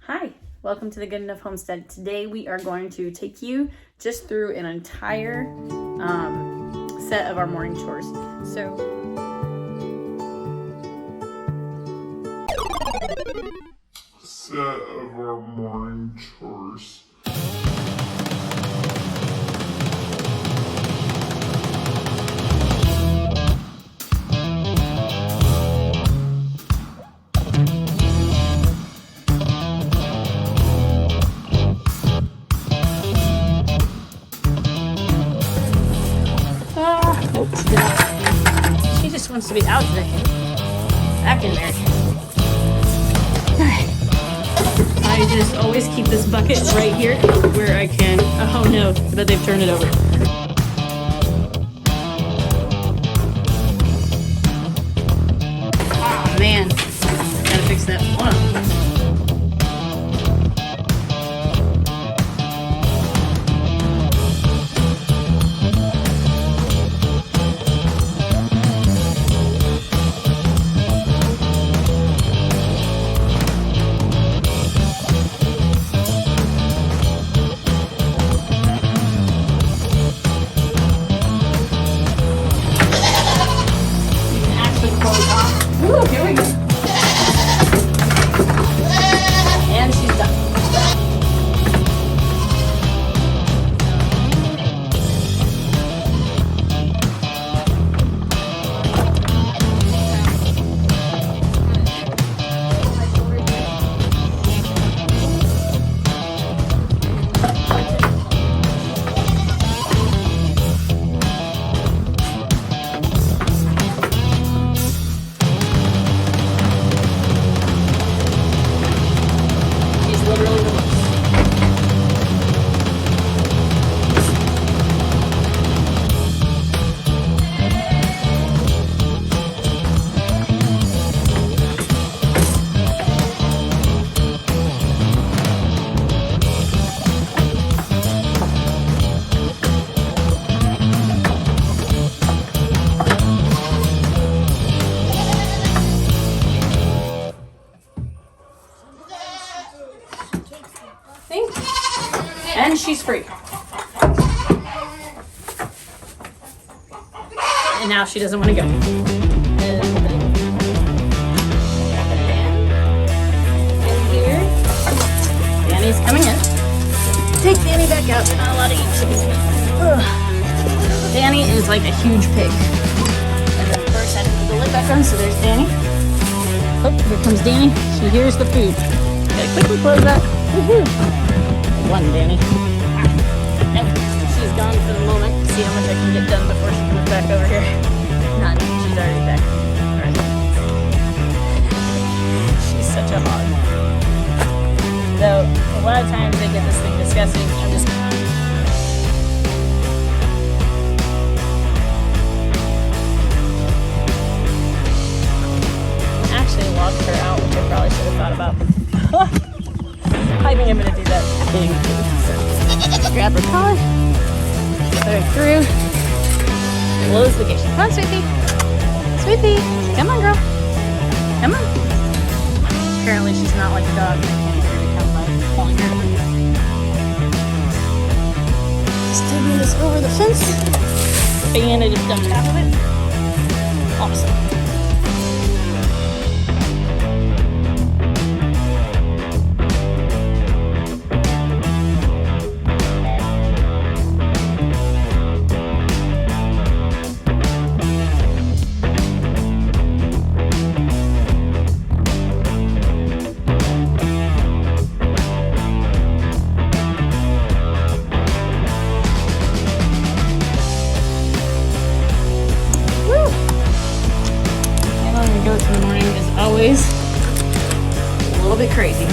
Hi, welcome to the Good Enough Homestead. Today we are going to take you just through an entire set of our morning chores. She just wants to be out today. Back in there. I just always keep this bucket right here where I can. Oh no, I bet they've turned it over. Oh man, gotta fix that. Hold on. Ooh, here we go. And she's done. And she's free. And now she doesn't want to go. And here, Danny's coming in. Take Danny back out. There's not a lot of eat chicken. Danny is like a huge pig. And then first I have to put the lid back on, so there's Danny. Oh, here comes Danny. She hears the food. Gotta quickly close that. Woohoo! One, Danny. Nope. She's gone for the moment. See how much I can get done before she comes back over here. None. She's already back. Alright. She's such a hog. Though, a lot of times they get this thing disgusting. I'm just... I actually locked her out, which I probably should have thought about. I think I'm going to do that thing. So, grab her collar, put her through, close the gate. Come on, sweetie. Sweetie. Come on, girl. Come on. Apparently she's not like a dog. I can't get her to come by pulling her. Just taking this over the fence. And I just dumped half of it. Awesome. Goats in the morning is always a little bit crazy.